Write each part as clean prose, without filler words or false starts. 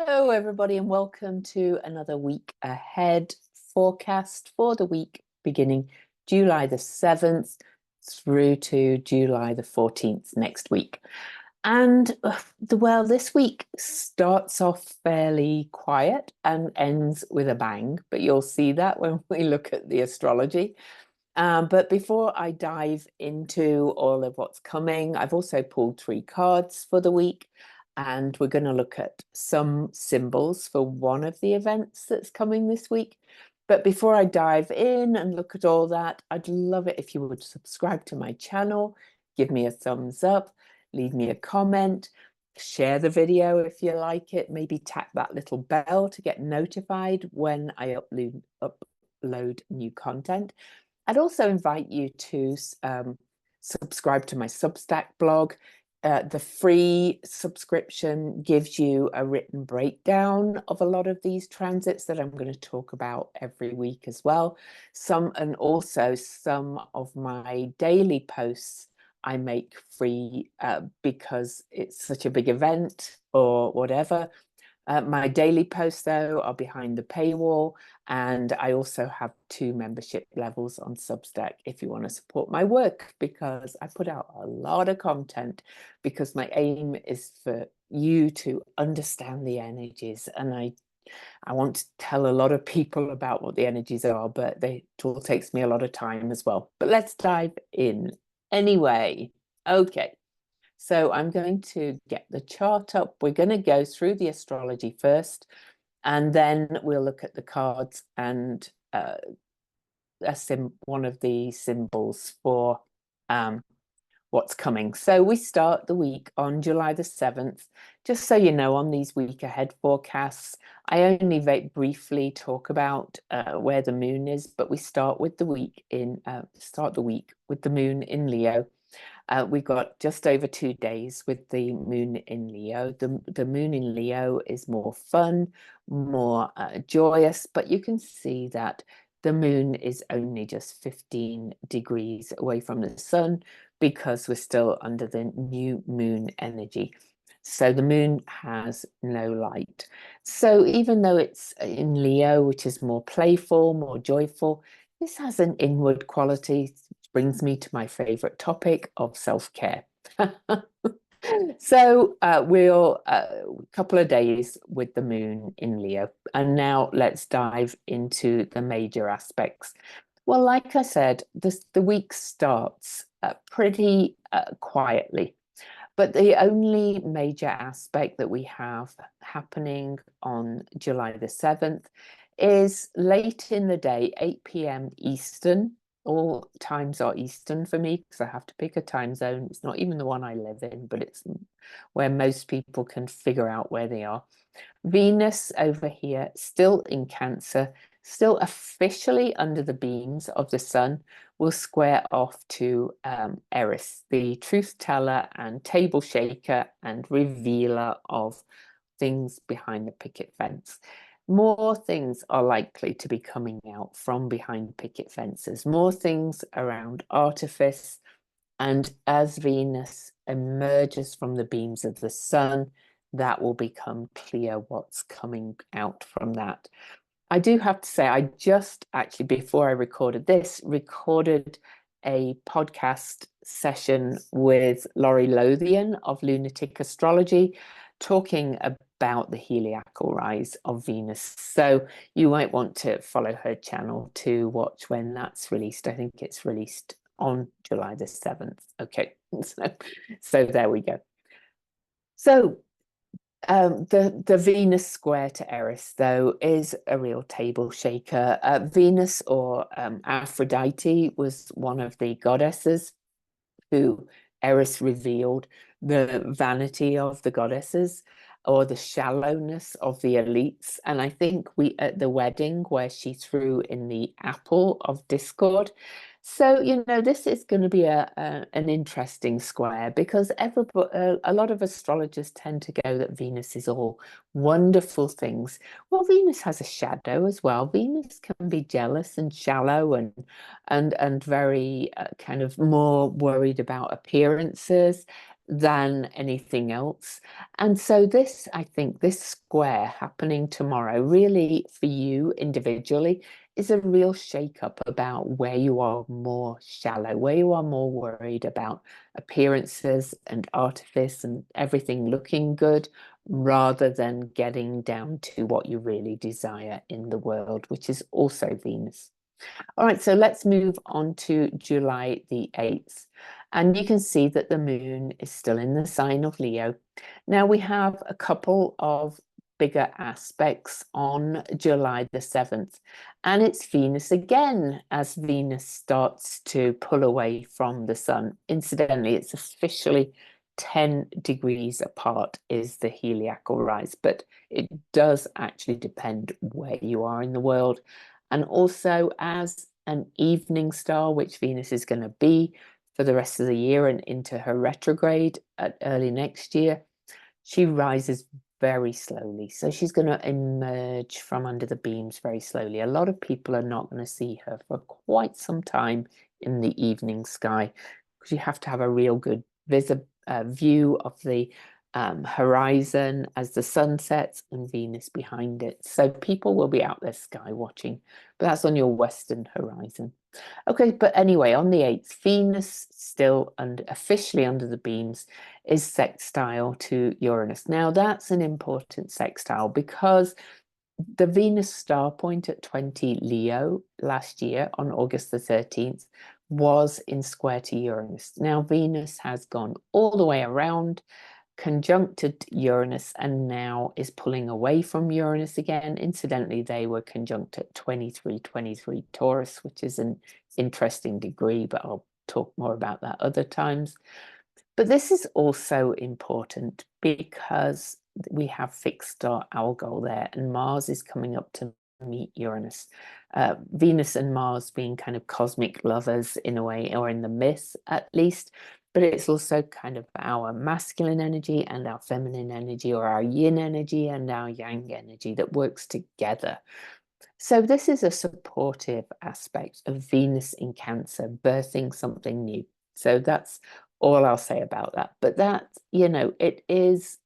Hello, everybody, and welcome to another week ahead forecast for the week beginning July the 7th through to July the 14th next week. And well, this week starts off fairly quiet and ends with a bang, but you'll see that when we look at the astrology. But before I dive into all of what's coming, I've also pulled 3 cards for the week, and we're going to look at some symbols for one of the events that's coming this week. But before I dive in and look at all that, I'd love it if you would subscribe to my channel, give me a thumbs up, leave me a comment, share the video if you like it, maybe tap that little bell to get notified when I upload new content. I'd also invite you to subscribe to my Substack blog. The free subscription gives you a written breakdown of a lot of these transits that I'm going to talk about every week as well. And also some of my daily posts I make free because it's such a big event or whatever. My daily posts, though, are behind the paywall, and I also have 2 membership levels on Substack if you want to support my work, because I put out a lot of content, because my aim is for you to understand the energies, and I want to tell a lot of people about what the energies are, but it all takes me a lot of time as well. But let's dive in anyway. Okay. So I'm going to get the chart up. We're going to go through the astrology first, and then we'll look at the cards and one of the symbols for what's coming. So we start the week on July the 7th. Just so you know, on these week ahead forecasts, I only very briefly talk about where the moon is, but we start with the week with the moon in Leo. We've got just over 2 days with the moon in Leo. The moon in Leo is more fun, more joyous, but you can see that the moon is only just 15 degrees away from the sun because we're still under the new moon energy. So the moon has no light. So even though it's in Leo, which is more playful, more joyful, this has an inward quality. Brings me to my favorite topic of self-care. So we'll a couple of days with the moon in Leo, and now let's dive into the major aspects. Well, like I said, the week starts pretty quietly, but the only major aspect that we have happening on July the 7th is late in the day, 8 p.m. Eastern. All times are Eastern for me because I have to pick a time zone. It's not even the one I live in, but it's where most people can figure out where they are. Venus over here, still in Cancer, still officially under the beams of the sun, will square off to Eris, the truth teller and table shaker and revealer of things behind the picket fence. More things are likely to be coming out from behind picket fences, more things around artifice. And as Venus emerges from the beams of the sun, that will become clear what's coming out from that. I do have to say, I just actually, before I recorded this, recorded a podcast session with Laurie Lothian of Lunatic Astrology, talking about the heliacal rise of Venus. So you might want to follow her channel to watch when that's released. I think it's released on July the 7th. Okay, so there we go. So the Venus square to Eris, though, is a real table shaker. Venus, or Aphrodite, was one of the goddesses who Eris revealed the vanity of the goddesses, or the shallowness of the elites. And I think at the wedding where she threw in the apple of discord. So, this is going to be an interesting square, because a lot of astrologers tend to go that Venus is all wonderful things. Well, Venus has a shadow as well. Venus can be jealous and shallow and very kind of more worried about appearances. than anything else. And so this, I think, this square happening tomorrow, really for you individually, is a real shake-up about where you are more shallow, where you are more worried about appearances and artifice and everything looking good, rather than getting down to what you really desire in the world, which is also Venus. All right, so let's move on to July the 8th. And you can see that the moon is still in the sign of Leo. Now we have a couple of bigger aspects on July the 7th. And it's Venus again, as Venus starts to pull away from the sun. Incidentally, it's officially 10 degrees apart is the heliacal rise, but it does actually depend where you are in the world. And also as an evening star, which Venus is going to be for the rest of the year and into her retrograde at early next year, she rises very slowly. So she's going to emerge from under the beams very slowly. A lot of people are not going to see her for quite some time in the evening sky, because you have to have a real good view of the horizon as the sun sets and Venus behind it. So people will be out there sky watching, but that's on your western horizon. Okay, but anyway, on the 8th, Venus still officially under the beams is sextile to Uranus. Now that's an important sextile because the Venus star point at 20 Leo last year on August the 13th was in square to Uranus. Now Venus has gone all the way around, conjuncted Uranus, and now is pulling away from Uranus again. Incidentally, they were conjunct at 23 Taurus, which is an interesting degree, but I'll talk more about that other times. But this is also important because we have fixed star Algol there, and Mars is coming up to meet Uranus. Venus and Mars being kind of cosmic lovers in a way, or in the myth at least, but it's also kind of our masculine energy and our feminine energy, or our yin energy and our yang energy that works together. So this is a supportive aspect of Venus in Cancer, birthing something new. So that's all I'll say about that. But that, it is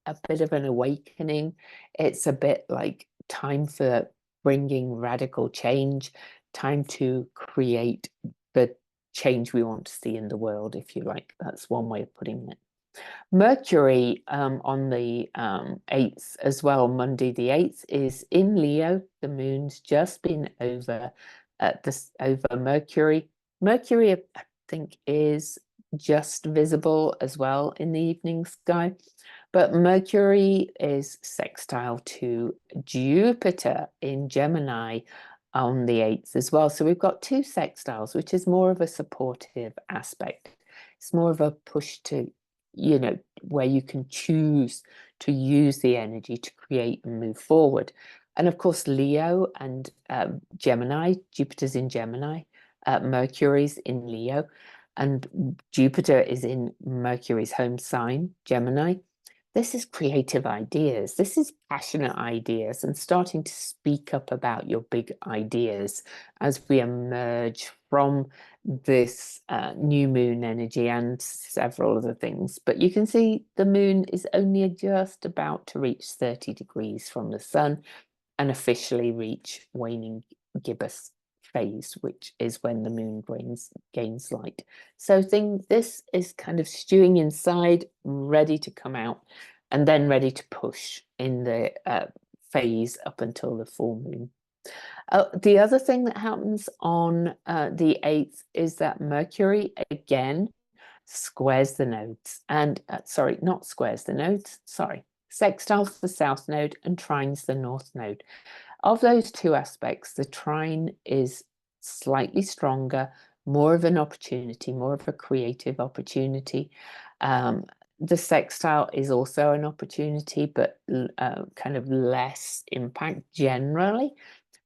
a bit of an awakening. It's a bit like time for bringing radical change, time to create the change we want to see in the world, if you like. That's one way of putting it. Mercury on the 8th as well, Monday the 8th, is in Leo. The moon's just been over over Mercury. Mercury, I think, is just visible as well in the evening sky. But Mercury is sextile to Jupiter in Gemini on the 8th as well. So we've got two sextiles, which is more of a supportive aspect. It's more of a push to, where you can choose to use the energy to create and move forward. And of course, Leo and Gemini, Jupiter's in Gemini, Mercury's in Leo, and Jupiter is in Mercury's home sign, Gemini. This is creative ideas. This is passionate ideas and starting to speak up about your big ideas as we emerge from this new moon energy and several other things. But you can see the moon is only just about to reach 30 degrees from the sun and officially reach waning gibbous phase, which is when the moon gains light. So this is kind of stewing inside, ready to come out, and then ready to push in the phase up until the full moon. The other thing that happens on the 8th is that Mercury again squares the nodes, and sorry, not squares the nodes, sorry, sextiles the south node and trines the north node. Of those two aspects, the trine is slightly stronger, more of an opportunity, more of a creative opportunity. The sextile is also an opportunity, but kind of less impact generally.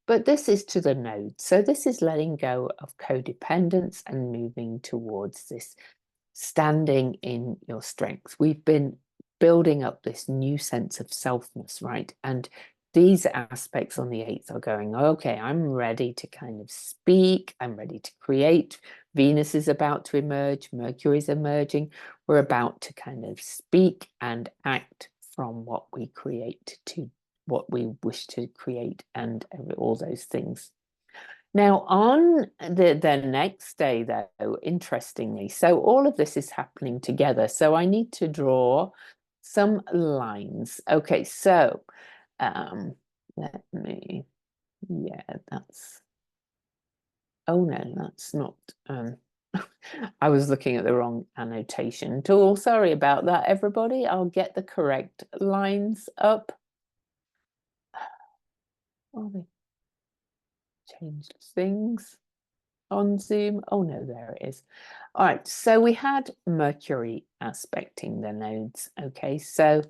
But this is to the node. So this is letting go of codependence and moving towards this standing in your strength. We've been building up this new sense of selfness, right? And these aspects on the 8th are going, okay, I'm ready to kind of speak. I'm ready to create. Venus is about to emerge. Mercury is emerging. We're about to kind of speak and act from what we create to what we wish to create and all those things. Now, on the next day, though, interestingly, so all of this is happening together. So I need to draw some lines. Okay, so let me, yeah, that's, oh no, that's not, I was looking at the wrong annotation tool. Sorry about that, everybody. I'll get the correct lines up. Oh, they changed things on Zoom. Oh no, there it is. All right, so we had Mercury aspecting the nodes. Okay, so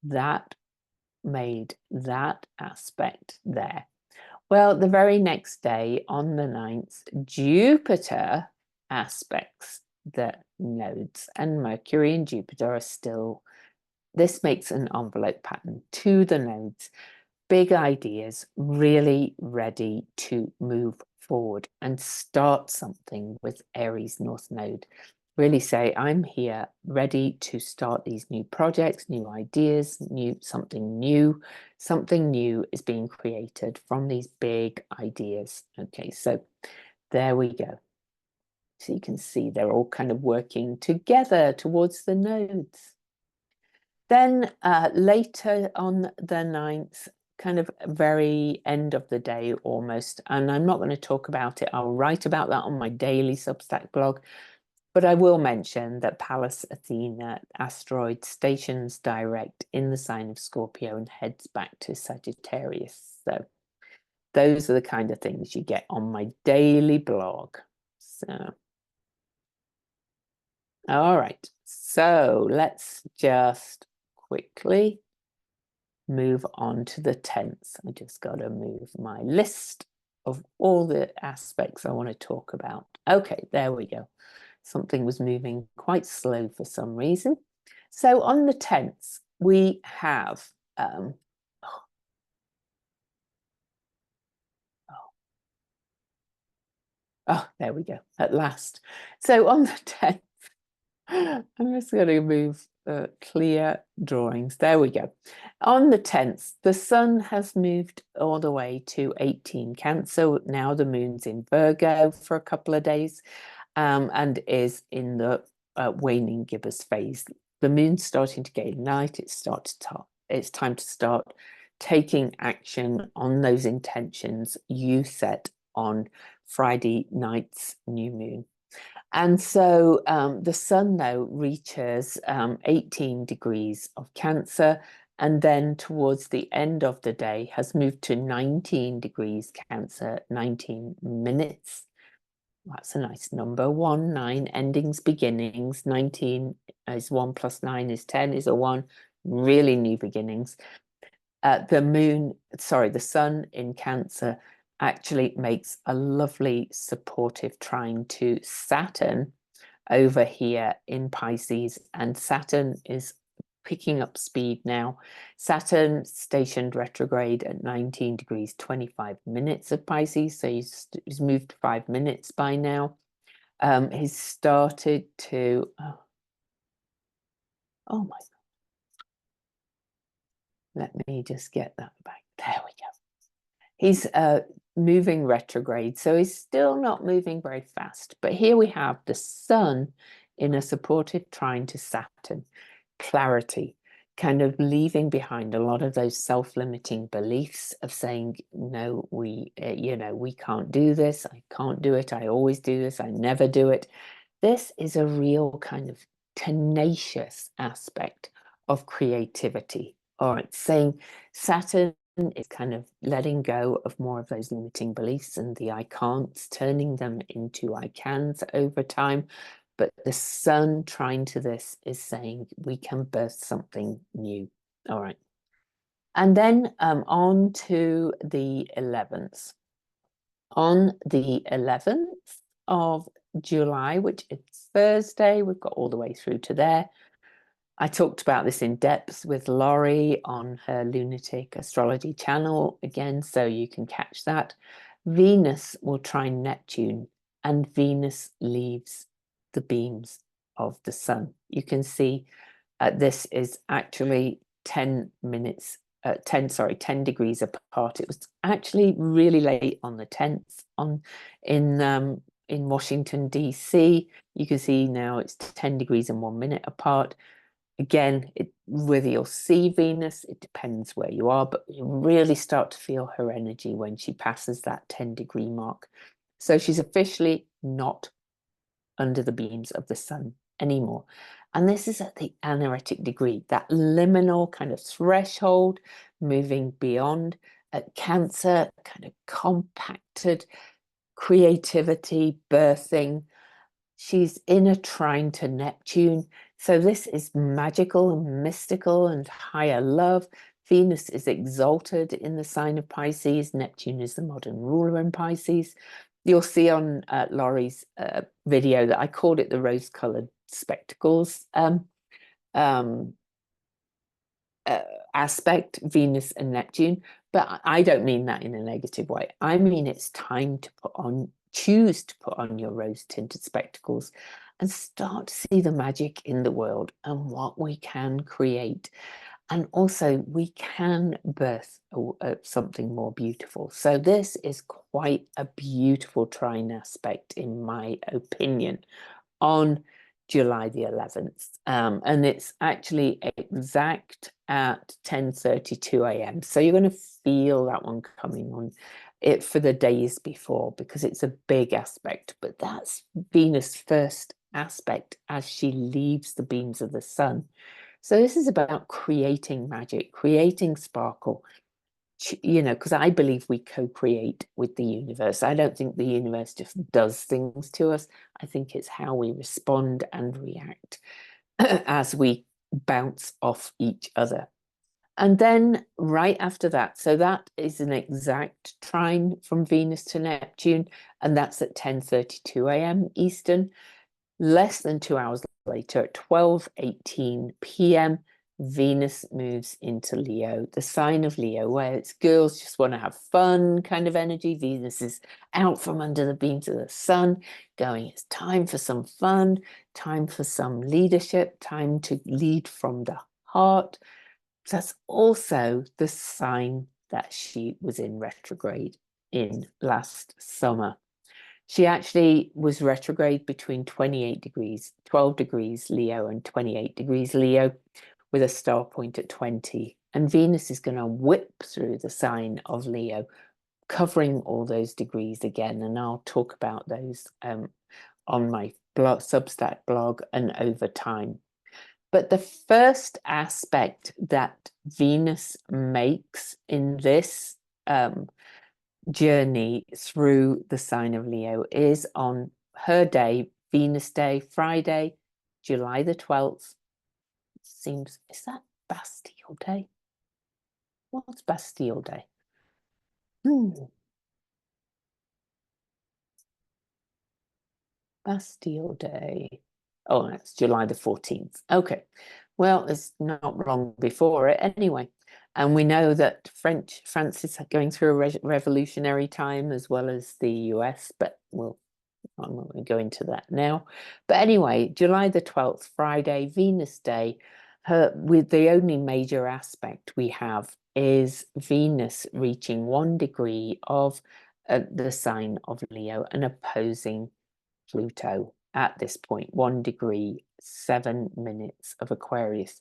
that made that aspect there. Well, the very next day on the 9th, Jupiter aspects the nodes, and Mercury and Jupiter are still, this makes an envelope pattern to the nodes. Big ideas, really ready to move forward and start something with Aries North Node. Really say, I'm here ready to start these new projects, new ideas, something new is being created from these big ideas. Okay, so there we go. So you can see they're all kind of working together towards the nodes. Then later on the 9th, kind of very end of the day almost, and I'm not going to talk about it. I'll write about that on my daily Substack blog, but I will mention that Pallas Athena asteroid stations direct in the sign of Scorpio and heads back to Sagittarius. So those are the kind of things you get on my daily blog. So, all right, so let's just quickly move on to the 10th. I just got to move my list of all the aspects I want to talk about. Okay, there we go. Something was moving quite slow for some reason. So on the 10th, we have, there we go, at last. So on the 10th, I'm just going to move clear drawings. There we go. On the 10th, the sun has moved all the way to 18 Cancer. Now the moon's in Virgo for a couple of days and is in the waning gibbous phase. The moon's starting to gain light. It's time to start taking action on those intentions you set on Friday night's new moon. And so the sun, though, reaches 18 degrees of Cancer, and then towards the end of the day has moved to 19 degrees Cancer, 19 minutes. That's a nice number. 1, 9, endings, beginnings. 19 is 1 plus 9 is 10, is a 1. Really new beginnings. The sun in Cancer actually makes a lovely supportive trine to Saturn over here in Pisces, and Saturn is picking up speed now. Saturn stationed retrograde at 19 degrees 25 minutes of Pisces, so he's moved 5 minutes by now. He's started to, oh my God. Let me just get that back. There we go. He's moving retrograde, so he's still not moving very fast. But here we have the sun in a supportive trine to Saturn. Clarity, kind of leaving behind a lot of those self-limiting beliefs of saying, no, we can't do this. I can't do it. I always do this. I never do it. This is a real kind of tenacious aspect of creativity. All right, saying Saturn is kind of letting go of more of those limiting beliefs and the I can'ts, turning them into I cans over time. But the sun trine to this is saying we can birth something new. All right. And then on to the 11th. On the 11th of July, which is Thursday, we've got all the way through to there. I talked about this in depth with Laurie on her Lunatic Astrology channel again, so you can catch that. Venus will trine Neptune, and Venus leaves the beams of the sun. You can see this is actually 10 minutes, 10 degrees apart. It was actually really late on the 10th in Washington, D.C. You can see now it's 10 degrees and 1 minute apart. Again, whether you'll see Venus, it depends where you are, but you really start to feel her energy when she passes that 10-degree mark. So she's officially not under the beams of the sun anymore. And this is at the anaretic degree, that liminal kind of threshold, moving beyond. At Cancer, kind of compacted creativity, birthing. She's in a trine to Neptune. So this is magical and mystical and higher love. Venus is exalted in the sign of Pisces. Neptune is the modern ruler in Pisces. You'll see on Laurie's video that I called it the rose-colored spectacles um, aspect, Venus and Neptune. But I don't mean that in a negative way. I mean it's time to choose to put on your rose-tinted spectacles and start to see the magic in the world and what we can create. And also we can birth something more beautiful. So this is quite a beautiful trine aspect, in my opinion, on July the 11th. And it's actually exact at 10:32 a.m. So you're going to feel that one coming on it for the days before, because it's a big aspect. But that's Venus' first aspect as she leaves the beams of the sun. So this is about creating magic, creating sparkle, you know, because I believe we co-create with the universe. I don't think the universe just does things to us. I think it's how we respond and react as we bounce off each other. And then right after that, so that is an exact trine from Venus to Neptune, and that's at 10:32 a.m. Eastern. Less than 2 hours later, at 12:18 p.m., Venus moves into Leo, the sign of Leo, where it's girls just want to have fun kind of energy. Venus is out from under the beams of the sun, going, it's time for some fun, time for some leadership, time to lead from the heart. That's also the sign that she was in retrograde in last summer. She actually was retrograde between 28 degrees, 12 degrees Leo and 28 degrees Leo, with a star point at 20. And Venus is going to whip through the sign of Leo, covering all those degrees again. And I'll talk about those on my blog, Substack blog, and over time. But the first aspect that Venus makes in this journey through the sign of Leo is on her day, Venus Day, Friday, July the 12th. Seems, is that Bastille Day? What's Bastille Day? Bastille Day. Oh, that's July the 14th. Okay. Well, it's not long before it anyway. And we know that France is going through a revolutionary time as well as the US, but I'm not going to go into that now. But anyway, July the 12th, Friday, Venus Day, with the only major aspect we have is Venus reaching 1 degree of the sign of Leo and opposing Pluto at this point, 1 degree, 7 minutes of Aquarius.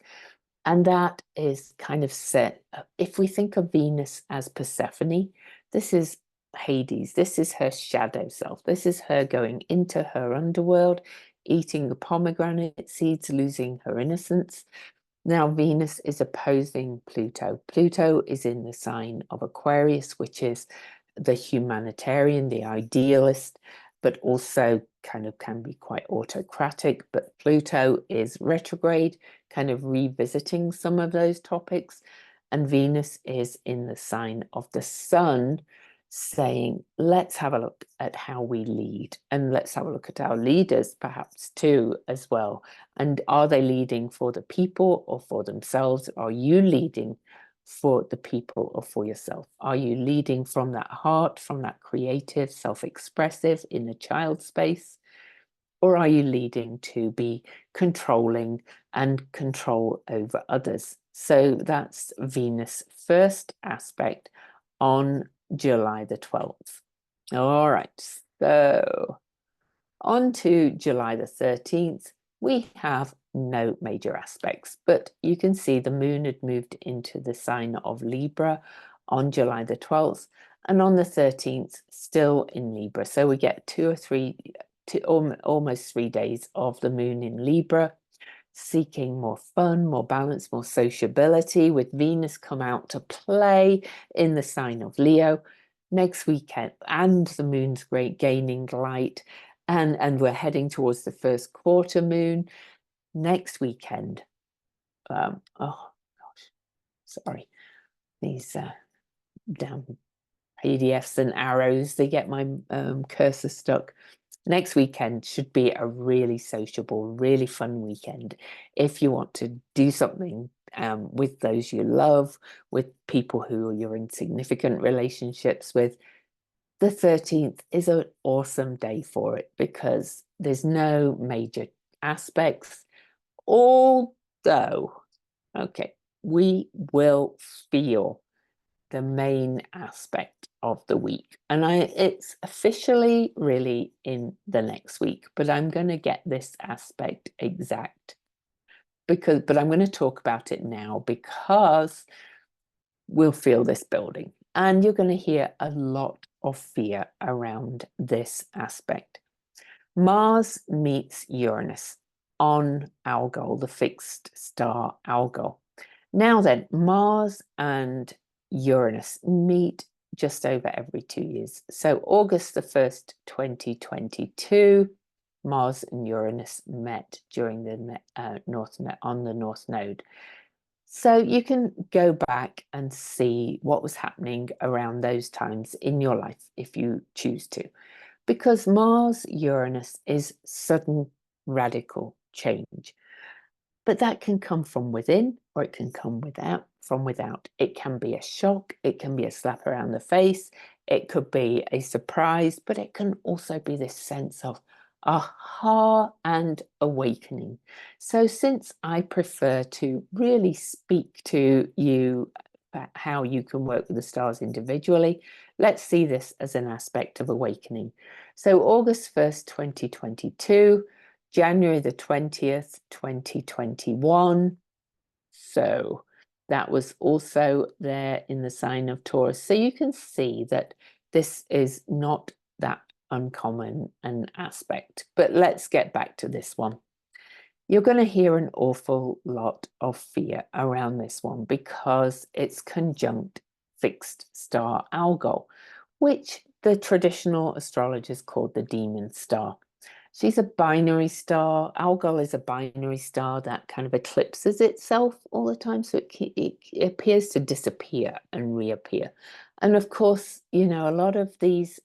And that is kind of set, if we think of Venus as Persephone, this is Hades, this is her shadow self, this is her going into her underworld, eating the pomegranate seeds, losing her innocence. Now Venus is opposing Pluto. Pluto is in the sign of Aquarius, which is the humanitarian, the idealist, but also kind of can be quite autocratic. But Pluto is retrograde, kind of revisiting some of those topics. And Venus is in the sign of the sun, saying, let's have a look at how we lead, and let's have a look at our leaders perhaps too as well. And are they leading for the people or for themselves? Are you leading for the people or for yourself? Are you leading from that heart, from that creative, self-expressive inner child space? or are you leading to be controlling and control over others? So that's Venus first aspect on July the 12th. All right, so on to July the 13th, we have no major aspects, but you can see the moon had moved into the sign of Libra on July the 12th, and on the 13th, still in Libra. So we get almost 3 days of the moon in Libra, seeking more fun, more balance, more sociability, with Venus come out to play in the sign of Leo next weekend, and the moon's great gaining light, and we're heading towards the first quarter moon next weekend. Oh gosh, sorry, these damn PDFs and arrows, they get my cursor stuck. Next weekend should be a really sociable, really fun weekend if you want to do something with those you love, with people who you're in significant relationships with. The 13th is an awesome day for it because there's no major aspects, although, okay, we will feel the main aspect of the week, and it's officially really in the next week, but I'm going to get this aspect exact but I'm going to talk about it now because we'll feel this building, and you're going to hear a lot of fear around this aspect. Mars meets Uranus on Algol, the fixed star Algol. Now then, Mars and Uranus meet just over every 2 years. So August the 1st, 2022, Mars and Uranus met during the on the North Node. So you can go back and see what was happening around those times in your life if you choose to, because Mars Uranus is sudden radical change. But that can come from within, or it can come from without. It can be a shock, it can be a slap around the face, it could be a surprise, but it can also be this sense of aha and awakening. So since I prefer to really speak to you about how you can work with the stars individually, let's see this as an aspect of awakening. So August 1st, 2022, January the 20th, 2021. So that was also there in the sign of Taurus. So you can see that this is not that uncommon an aspect. But let's get back to this one. You're going to hear an awful lot of fear around this one because it's conjunct fixed star Algol, which the traditional astrologers called the demon star. She's a binary star. Algol is a binary star that kind of eclipses itself all the time. So it appears to disappear and reappear. And of course, you know, a lot of this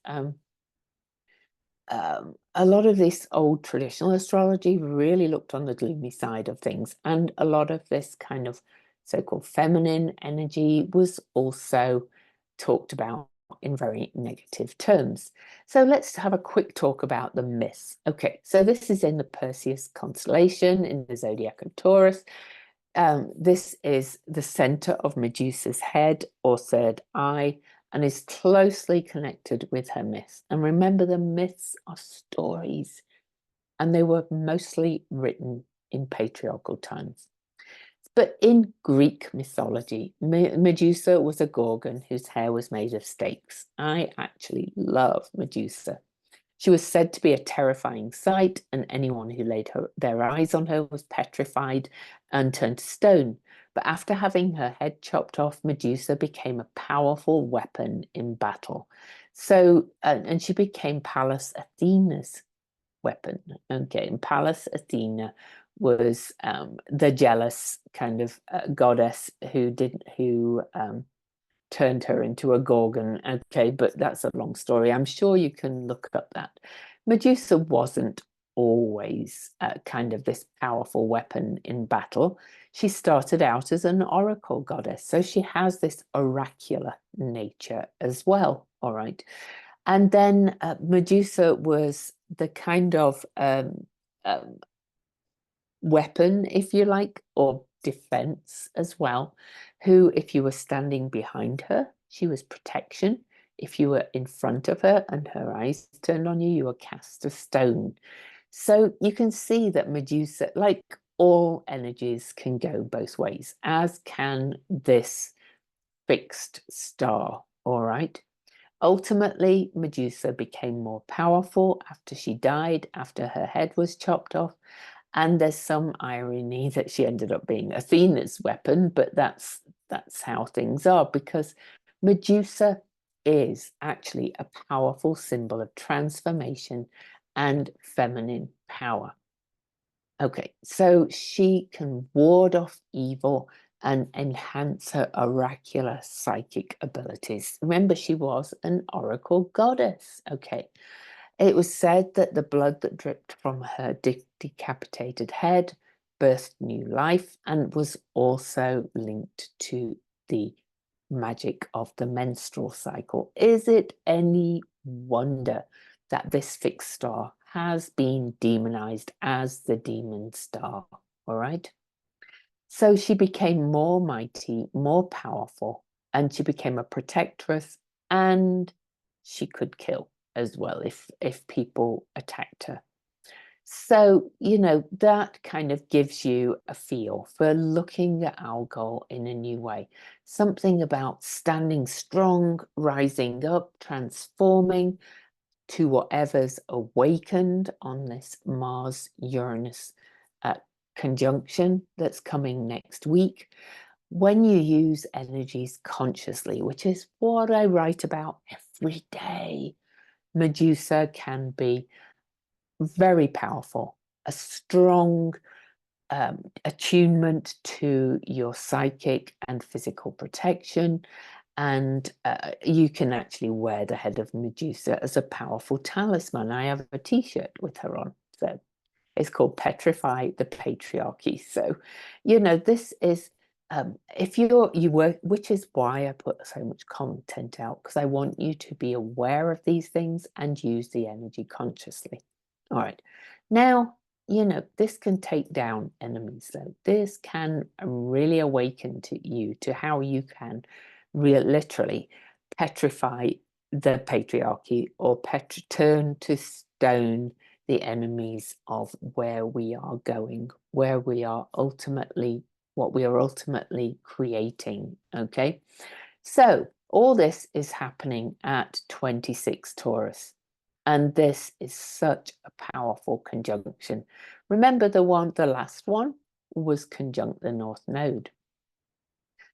old traditional astrology really looked on the gloomy side of things. And a lot of this kind of so-called feminine energy was also talked about in very negative terms. So let's have a quick talk about the myths. Okay, so this is in the Perseus constellation in the zodiac of Taurus. This is the center of Medusa's head or third eye, and is closely connected with her myths. And remember, the myths are stories, and they were mostly written in patriarchal times. But in Greek mythology, Medusa was a gorgon whose hair was made of stakes. I actually love Medusa. She was said to be a terrifying sight, and anyone who laid their eyes on her was petrified and turned to stone. But after having her head chopped off, Medusa became a powerful weapon in battle. So, and she became Pallas Athena's weapon. Okay, and Pallas Athena was the jealous kind of goddess who turned her into a gorgon. Okay, but that's a long story. I'm sure you can look up that. Medusa wasn't always kind of this powerful weapon in battle. She started out as an oracle goddess, so she has this oracular nature as well. All right. And then Medusa was the kind of weapon, if you like, or defense as well, who, if you were standing behind her, she was protection. If you were in front of her and her eyes turned on you, you were cast a stone. So you can see that Medusa, like all energies, can go both ways, as can this fixed star, all right? Ultimately, Medusa became more powerful after she died, after her head was chopped off. And there's some irony that she ended up being Athena's weapon, but that's how things are, because Medusa is actually a powerful symbol of transformation and feminine power. Okay, so she can ward off evil and enhance her oracular psychic abilities. Remember, she was an oracle goddess. Okay, it was said that the blood that dripped from her decapitated head birthed new life and was also linked to the magic of the menstrual cycle. Is it any wonder that this fixed star has been demonized as the demon star? All right. So she became more mighty, more powerful, and she became a protectress, and she could kill as well if people attacked her. So, you know, that kind of gives you a feel for looking at Algol in a new way. Something about standing strong, rising up, transforming to whatever's awakened on this Mars-Uranus conjunction that's coming next week. When you use energies consciously, which is what I write about every day, Medusa can be very powerful, a strong attunement to your psychic and physical protection. And you can actually wear the head of Medusa as a powerful talisman. I have a t-shirt with her on. So it's called Petrify the Patriarchy. So, you know, this is, if you work, which is why I put so much content out, because I want you to be aware of these things and use the energy consciously. All right. Now, you know, this can take down enemies, though. This can really awaken to you to how you can literally petrify the patriarchy or turn to stone the enemies of where we are going, where we are ultimately, what we are ultimately creating. Okay. So all this is happening at 26 Taurus. And this is such a powerful conjunction. Remember the last one was conjunct the North Node.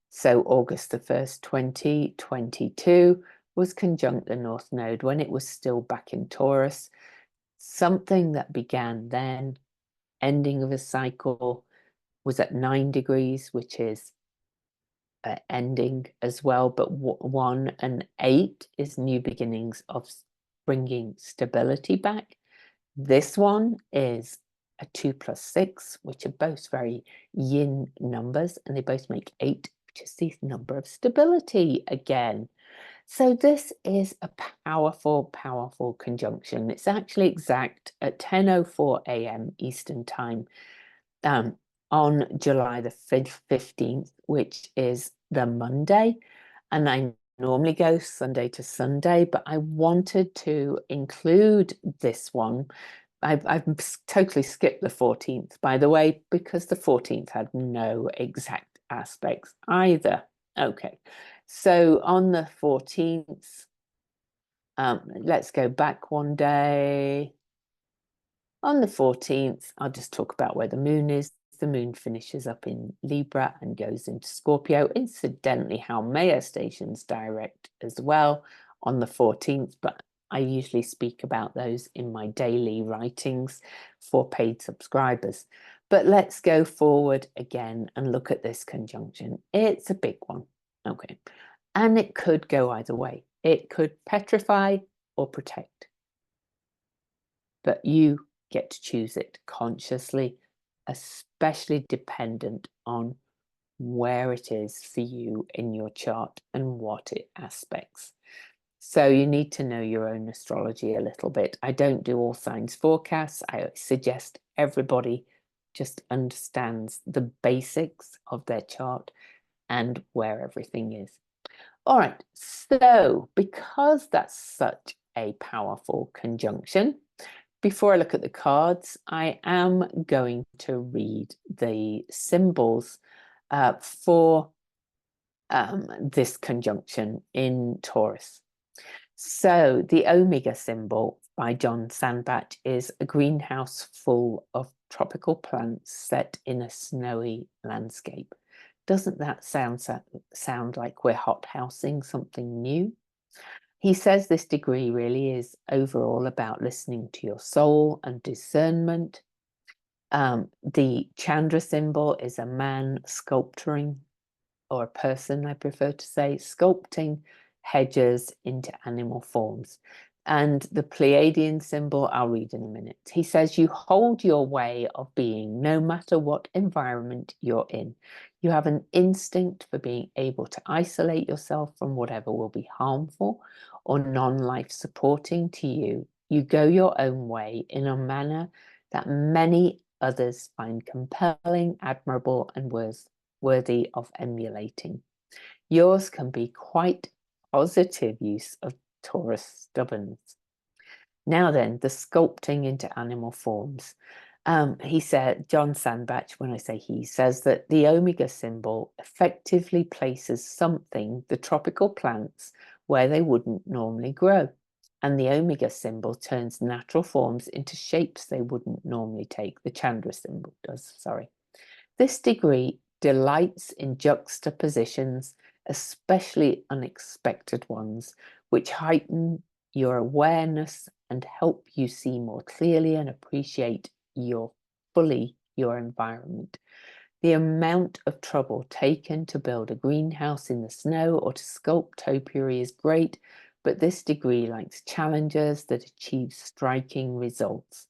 So August the 1st, 2022 was conjunct the North Node when it was still back in Taurus. Something that began then, ending of a cycle, was at 9 degrees, which is ending as well. But 1 and 8 is new beginnings of bringing stability back. This one is a 2 plus 6, which are both very yin numbers, and they both make 8, which is the number of stability again. So this is a powerful, powerful conjunction. It's actually exact at 10:04 a.m. Eastern Time on July the 15th, which is the Monday. And I normally go Sunday to Sunday, but I wanted to include this one. I've totally skipped the 14th, by the way, because the 14th had no exact aspects either. Okay, so on the 14th, let's go back one day. On the 14th, I'll just talk about where the moon is. The moon finishes up in Libra and goes into Scorpio. Incidentally, how Maya stations direct as well on the 14th, but I usually speak about those in my daily writings for paid subscribers. But let's go forward again and look at this conjunction. It's a big one. Okay. And it could go either way. It could petrify or protect. But you get to choose it consciously, especially dependent on where it is for you in your chart and what it aspects. So you need to know your own astrology a little bit. I don't do all signs forecasts. I suggest everybody just understands the basics of their chart and where everything is. All right, so because that's such a powerful conjunction, before I look at the cards, I am going to read the symbols for this conjunction in Taurus. So the Omega symbol by John Sandbach is a greenhouse full of tropical plants set in a snowy landscape. Doesn't that sound like we're hothousing something new? He says this degree really is overall about listening to your soul and discernment. The Chandra symbol is a man sculpturing, or a person, I prefer to say, sculpting hedges into animal forms. And the Pleiadian symbol, I'll read in a minute. He says, you hold your way of being no matter what environment you're in. You have an instinct for being able to isolate yourself from whatever will be harmful or non-life supporting to you. You go your own way in a manner that many others find compelling, admirable, and worthy of emulating. Yours can be quite positive use of Taurus stubbornness. Now then, the sculpting into animal forms. He said, John Sandbach, when I say he, says that the Omega symbol effectively places something, the tropical plants, where they wouldn't normally grow. And the Omega symbol turns natural forms into shapes they wouldn't normally take. The Chandra symbol does, sorry. This degree delights in juxtapositions, especially unexpected ones, which heighten your awareness and help you see more clearly and appreciate fully your environment. The amount of trouble taken to build a greenhouse in the snow or to sculpt topiary is great, but this degree likes challenges that achieve striking results.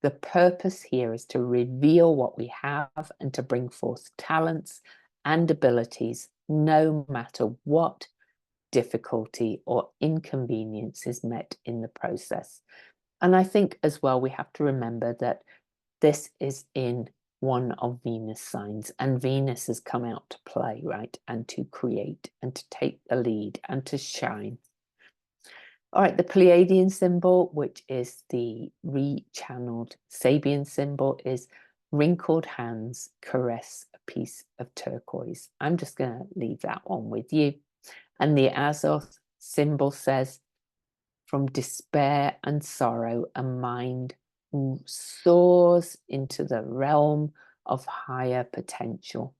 The purpose here is to reveal what we have and to bring forth talents and abilities, no matter what difficulty or inconvenience is met in the process. And I think as well, we have to remember that this is in one of Venus signs, and Venus has come out to play, right? And to create and to take the lead and to shine. All right, the Pleiadian symbol, which is the rechanneled Sabian symbol, is wrinkled hands caress a piece of turquoise. I'm just going to leave that one with you. And the Azoth symbol says, from despair and sorrow, a mind soars into the realm of higher potential.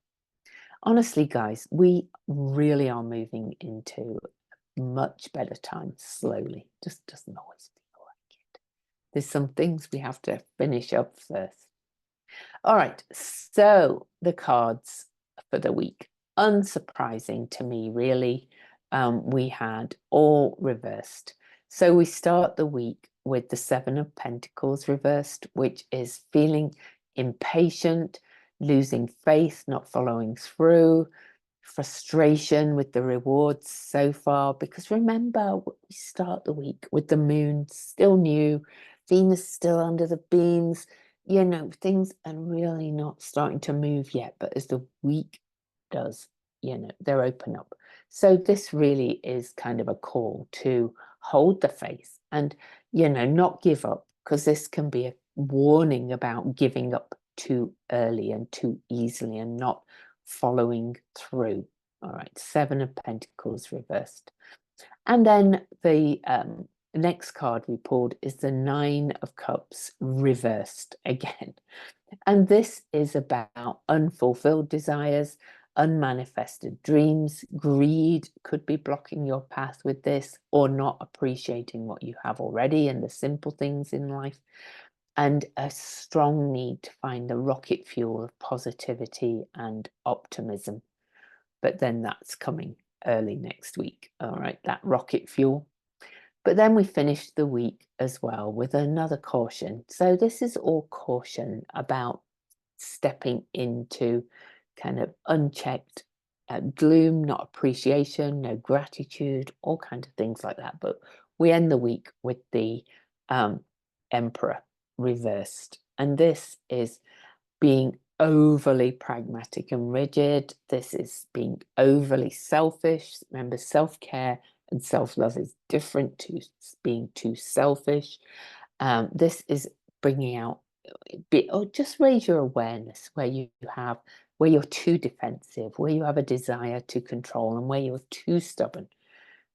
Honestly, guys, we really are moving into much better time slowly. Just doesn't always feel like it. There's some things we have to finish up first. All right, so the cards for the week. Unsurprising to me, really. We had all reversed. So we start the week with the Seven of Pentacles reversed, which is feeling impatient, losing faith, not following through, frustration with the rewards so far. Because remember, we start the week with the moon still new, Venus still under the beams, you know, things are really not starting to move yet. But as the week does, you know, they're open up. So this really is kind of a call to hold the faith and, you know, not give up, because this can be a warning about giving up too early and too easily and not following through. All right, Seven of Pentacles reversed. And then the next card we pulled is the Nine of Cups reversed again. And this is about unfulfilled desires, unmanifested dreams. Greed could be blocking your path with this, or not appreciating what you have already and the simple things in life. And a strong need to find the rocket fuel of positivity and optimism. But then that's coming early next week. All right, that rocket fuel. But then we finished the week as well with another caution. So this is all caution about stepping into kind of unchecked gloom, not appreciation, no gratitude, all kinds of things like that. But we end the week with the Emperor reversed. And this is being overly pragmatic and rigid. This is being overly selfish. Remember, self-care and self-love is different to being too selfish. This is bringing out, or just raise your awareness where you're too defensive, where you have a desire to control, and where you're too stubborn.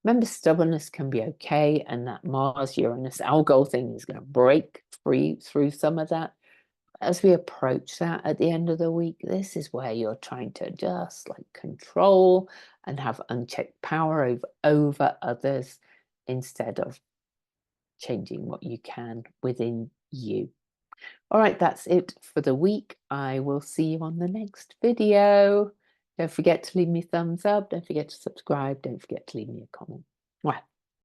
Remember, stubbornness can be okay, and that Mars-Uranus Algol thing is going to break free through some of that. As we approach that at the end of the week, this is where you're trying to just like control and have unchecked power over others instead of changing what you can within you. All right, that's it for the week. I will see you on the next video. Don't forget to leave me a thumbs up. Don't forget to subscribe. Don't forget to leave me a comment. Mwah.